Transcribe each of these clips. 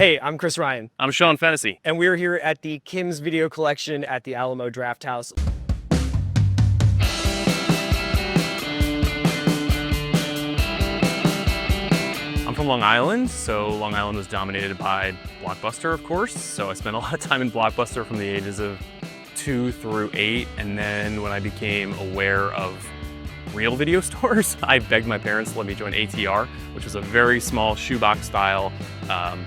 Hey, I'm Chris Ryan. I'm Sean Fennessey. And we're here at the Kim's Video Collection at the Alamo Drafthouse. I'm from Long Island, so Long Island was dominated by Blockbuster, of course. So I spent a lot of time in Blockbuster from the ages of 2 through 8. And then when I became aware of real video stores, I begged my parents to let me join ATR, which was a very small shoebox style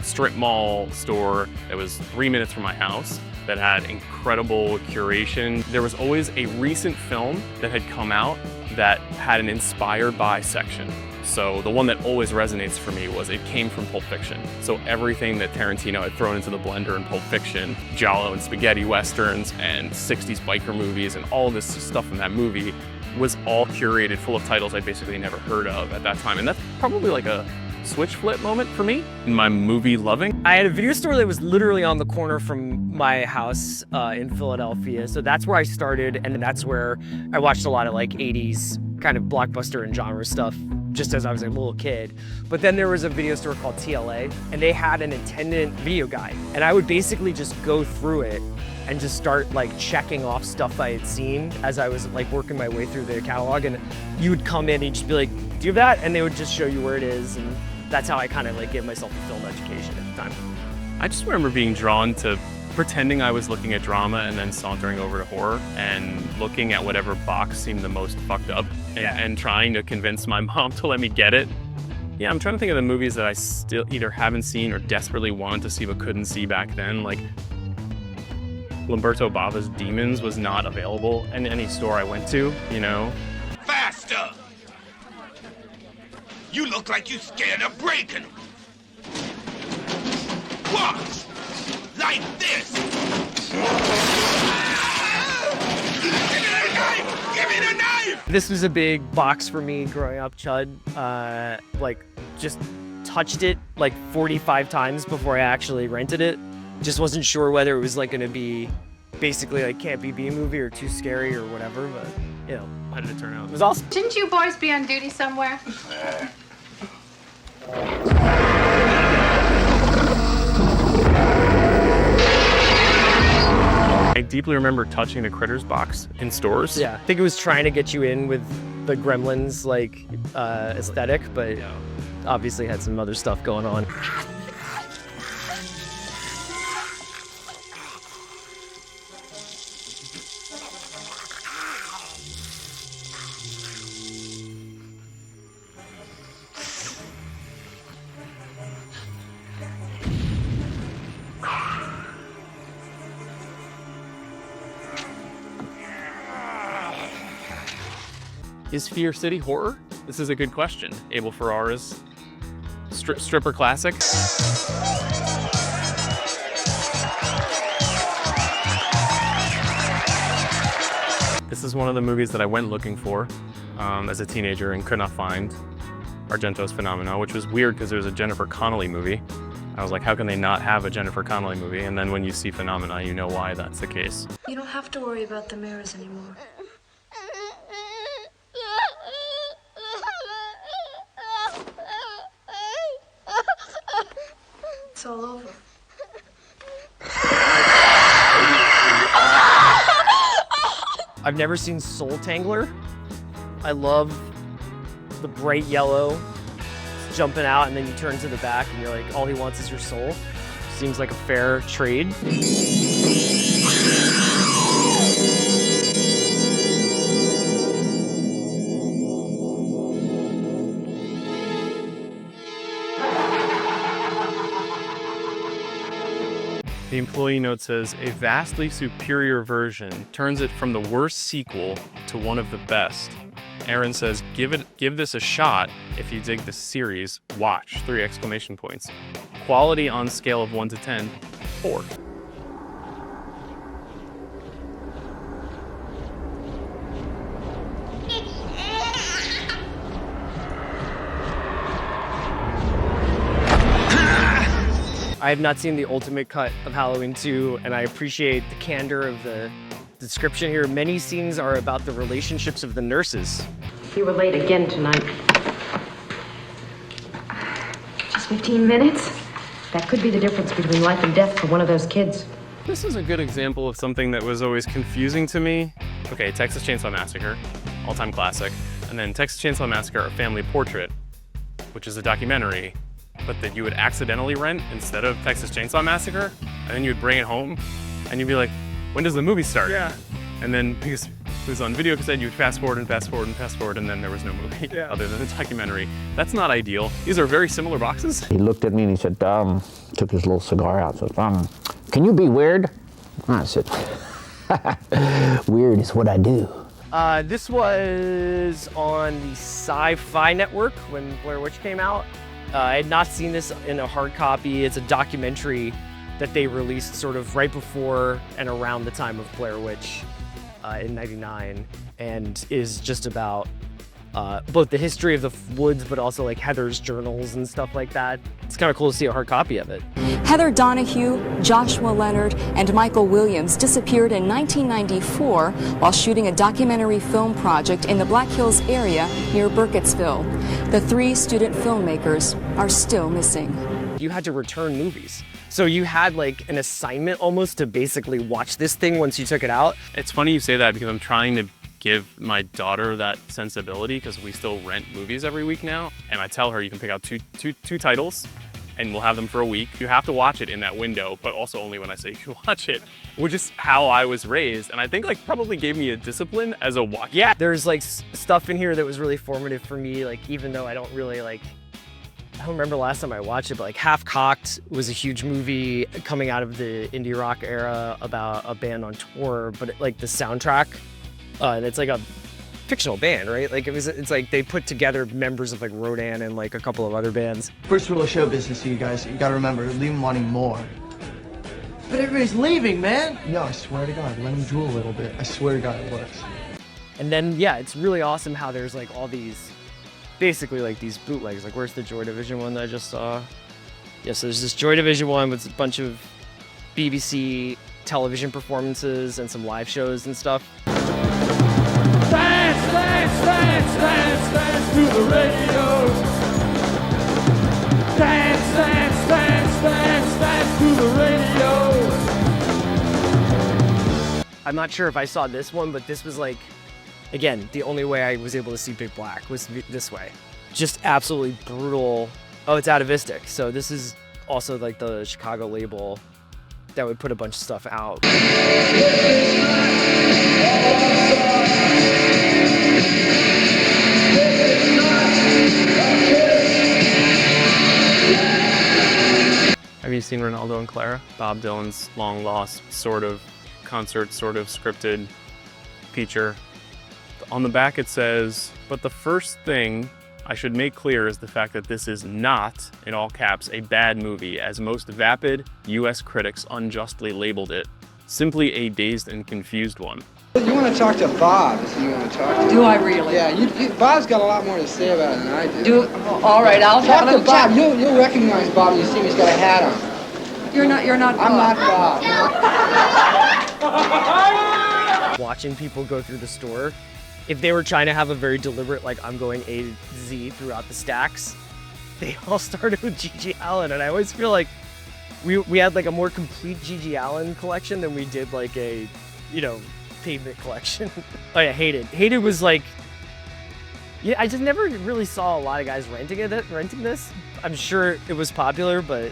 strip mall store that was 3 minutes from my house that had incredible curation. There was always a recent film that had come out that had an inspired by section. So the one that always resonates for me was it came from Pulp Fiction. So everything that Tarantino had thrown into the blender in Pulp Fiction, giallo and spaghetti westerns and 60s biker movies and all this stuff from that movie was all curated full of titles I'd basically never heard of at that time. And that's probably like a switch flip moment for me in my movie loving. I had a video store that was literally on the corner from my house in Philadelphia. So that's where I started, and that's where I watched a lot of like 80s kind of blockbuster and genre stuff just as I was a little kid. But then there was a video store called TLA, and they had an attendant video guide. And I would basically just go through it and just start like checking off stuff I had seen as I was like working my way through the catalog. And you would come in and you'd just be like, do you have that? And they would just show you where it is. And that's how I kind of like gave myself a film education at the time. I just remember being drawn to pretending I was looking at drama and then sauntering over to horror and looking at whatever box seemed the most fucked up and trying to convince my mom to let me get it. Yeah, I'm trying to think of the movies that I still either haven't seen or desperately wanted to see but couldn't see back then. Like Lamberto Bava's Demons was not available in any store I went to, you know? Faster! You look like you scared of breaking. Watch! Like this! Give me the knife! Give me the knife! This was a big box for me growing up, C.H.U.D. Like, just touched it like 45 times before I actually rented it. Just wasn't sure whether it was like gonna be basically like campy B movie or too scary or whatever, but you know. How did it turn out? It was awesome. Shouldn't you boys be on duty somewhere? I deeply remember touching the Critters box in stores. Yeah, I think it was trying to get you in with the Gremlins like aesthetic, but obviously had some other stuff going on. Is Fear City horror? This is a good question. Abel Ferrara's stripper classic. This is one of the movies that I went looking for as a teenager and could not find, Argento's Phenomena, which was weird because there was a Jennifer Connelly movie. I was like, how can they not have a Jennifer Connelly movie? And then when you see Phenomena, you know why that's the case. You don't have to worry about the mirrors anymore. It's all over. I've never seen Soul Tangler. I love the bright yellow jumping out, and then you turn to the back and you're like, all he wants is your soul. Seems like a fair trade. The employee note says, a vastly superior version turns it from the worst sequel to one of the best. Aaron says, give this a shot if you dig this series. Watch, 3 exclamation points. Quality on scale of 1 to 10, 4. I have not seen the ultimate cut of Halloween 2, and I appreciate the candor of the description here. Many scenes are about the relationships of the nurses. You were late again tonight. Just 15 minutes? That could be the difference between life and death for one of those kids. This is a good example of something that was always confusing to me. Okay, Texas Chainsaw Massacre, all-time classic. And then Texas Chainsaw Massacre, A Family Portrait, which is a documentary, but that you would accidentally rent instead of Texas Chainsaw Massacre. And then you would bring it home and you'd be like, when does the movie start? Yeah. And then because it was on video cassette, you would fast forward and fast forward and fast forward, and then there was no movie other than the documentary. That's not ideal. These are very similar boxes. He looked at me and he said, took his little cigar out, said, can you be weird? I said, weird is what I do. This was on the Sci-Fi Network when Blair Witch came out. I had not seen this in a hard copy. It's a documentary that they released sort of right before and around the time of Blair Witch in '99, and is just about both the history of the woods, but also like Heather's journals and stuff like that. It's kind of cool to see a hard copy of it. Heather Donahue, Joshua Leonard, and Michael Williams disappeared in 1994 while shooting a documentary film project in the Black Hills area near Burkittsville. The 3 student filmmakers are still missing. You had to return movies. So you had like an assignment almost to basically watch this thing once you took it out. It's funny you say that because I'm trying to give my daughter that sensibility because we still rent movies every week now. And I tell her you can pick out two titles and we'll have them for a week. You have to watch it in that window, but also only when I say you can watch it, which is how I was raised. And I think like probably gave me a discipline as a watch. Yeah, there's like stuff in here that was really formative for me. Like even though I don't really like, I don't remember the last time I watched it, but like Half Cocked was a huge movie coming out of the indie rock era about a band on tour, but like the soundtrack, and it's like a fictional band, right? Like it's like they put together members of like Rodan and like a couple of other bands. First rule of show business, you guys, you gotta remember, leave them wanting more. But everybody's leaving, man. No, I swear to God, let them drool a little bit. I swear to God, it works. And then, yeah, it's really awesome how there's like all these, basically like these bootlegs. Like where's the Joy Division one that I just saw? Yeah, so there's this Joy Division one with a bunch of BBC television performances and some live shows and stuff. Dance, dance, dance, dance, dance to the radio. Dance, dance, dance, dance, dance to the radio. I'm not sure if I saw this one, but this was like, again, the only way I was able to see Big Black was this way. Just absolutely brutal. Oh, it's atavistic. So this is also like the Chicago label that would put a bunch of stuff out. Have you seen Ronaldo and Clara? Bob Dylan's long lost sort of concert, sort of scripted feature. On the back it says, but the first thing I should make clear is the fact that this is not, in all caps, a bad movie, as most vapid US critics unjustly labeled it. Simply a dazed and confused one. You want to talk to Bob, is who you want to talk to. Do I really? Yeah, Bob's got a lot more to say about it than I do. All right, I'll talk to Bob. You'll recognize Bob when you see him. He's got a hat on. You're not I'm not Bob. Watching people go through the store, if they were trying to have a very deliberate, like I'm going A to Z throughout the stacks, they all started with G.G. Allin, and I always feel like we had like a more complete G.G. Allin collection than we did like a, you know, Pavement collection. Oh yeah, Hated was like, yeah, I just never really saw a lot of guys renting this. I'm sure it was popular, but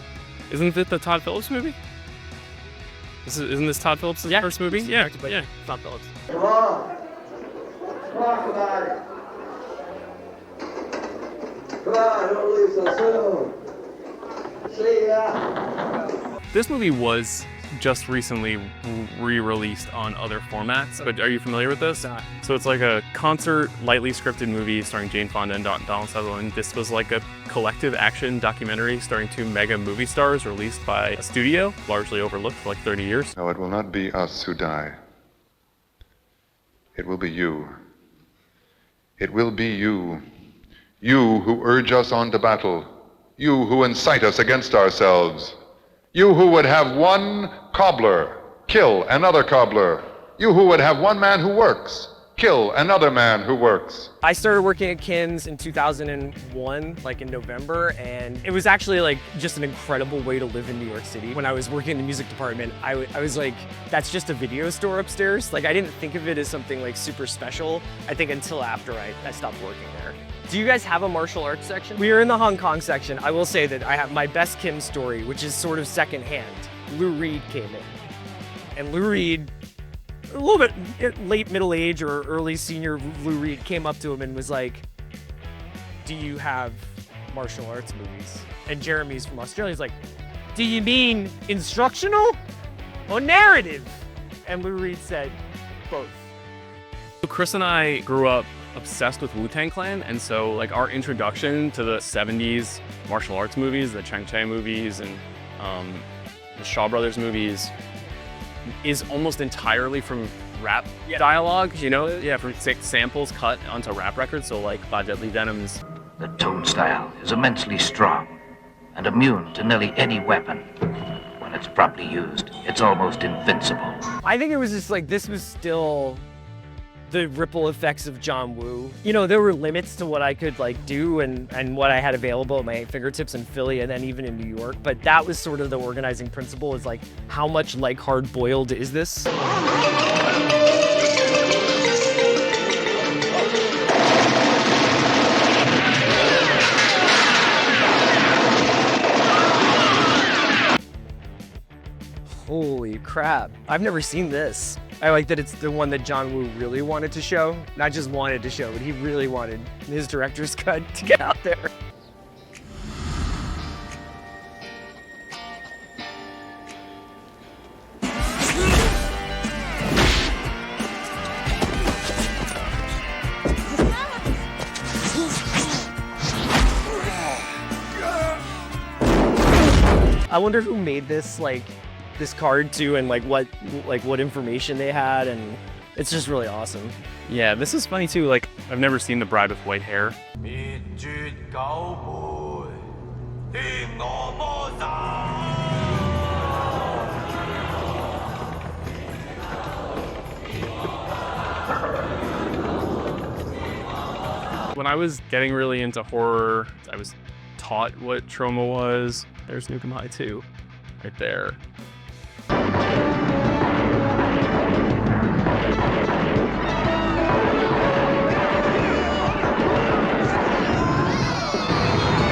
isn't it the Todd Phillips movie? Isn't this Todd Phillips' first movie? Yeah, yeah. Todd Phillips. Come on. Talk about it. Come on, don't leave so soon. See ya. This movie was just recently re-released on other formats, but are you familiar with this? So it's like a concert, lightly scripted movie starring Jane Fonda and Donald Sutherland. This was like a collective action documentary starring 2 mega movie stars released by a studio, largely overlooked for like 30 years. No, it will not be us who die. It will be you. It will be you. You who urge us on to battle. You who incite us against ourselves. You who would have one cobbler kill another cobbler. You who would have one man who works kill another man who works. I started working at Kin's in 2001, like in November, and it was actually like just an incredible way to live in New York City. When I was working in the music department, I was like, that's just a video store upstairs. Like I didn't think of it as something like super special, I think until after I stopped working there. Do you guys have a martial arts section? We are in the Hong Kong section. I will say that I have my best Kim story, which is sort of secondhand. Lou Reed came in, and Lou Reed, a little bit late middle age or early senior Lou Reed came up to him and was like, do you have martial arts movies? And Jeremy's from Australia. He's like, do you mean instructional or narrative? And Lou Reed said, both. So Chris and I grew up obsessed with Wu-Tang Clan, and so like our introduction to the 70s martial arts movies, the Chang Cheh movies and the Shaw Brothers movies, is almost entirely from rap dialogue, you know? Yeah, from samples cut onto rap records, so like Five Deadly Venoms. The toadstyle is immensely strong and immune to nearly any weapon. When it's properly used, it's almost invincible. I think it was just like, this was still the ripple effects of John Woo. You know, there were limits to what I could like do and what I had available at my fingertips in Philly and then even in New York. But that was sort of the organizing principle, is like, how much like hard boiled is this? Holy crap. I've never seen this. I like that it's the one that John Woo really wanted to show. Not just wanted to show, but he really wanted his director's cut to get out there. I wonder who made this, like, this card too, and like what information they had, and it's just really awesome. Yeah, this is funny too. Like, I've never seen The Bride with White Hair. When I was getting really into horror, I was taught what trauma was. There's Nukem High 2, right there.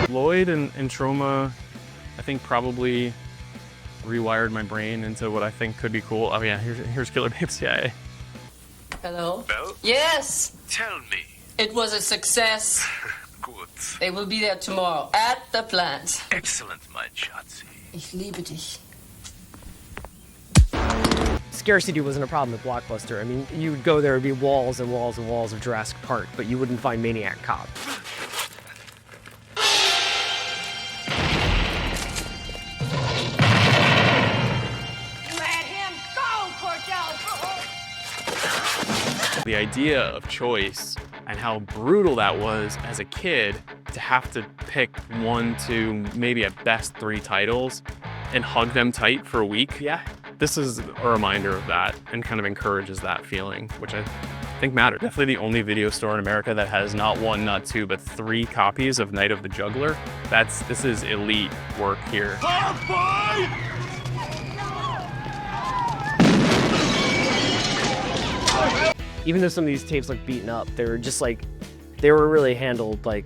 Lloyd and Trauma, I think, probably rewired my brain into what I think could be cool. Oh yeah, here's Killer Babe CIA. Hello? Well? Yes. Tell me. It was a success. Good. They will be there tomorrow at the plant. Excellent, mein Schatzi. Ich liebe dich. Scarcity wasn't a problem at Blockbuster. I mean, you would go there, it'd be walls and walls and walls of Jurassic Park, but you wouldn't find Maniac Cop. Let him go, Cordell! The idea of choice and how brutal that was as a kid to have to pick 1, 2, maybe at best 3 titles and hug them tight for a week. Yeah. This is a reminder of that and kind of encourages that feeling, which I think matters. Definitely the only video store in America that has not 1, not 2, but 3 copies of Night of the Juggler. This is elite work here. Even though some of these tapes look beaten up, they were just like, they were really handled like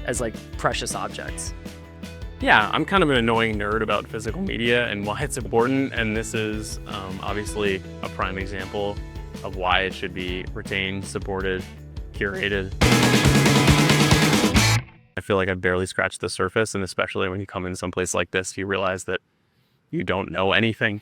as like precious objects. Yeah, I'm kind of an annoying nerd about physical media and why it's important, and this is obviously a prime example of why it should be retained, supported, curated. I feel like I've barely scratched the surface, and especially when you come in someplace like this, you realize that you don't know anything.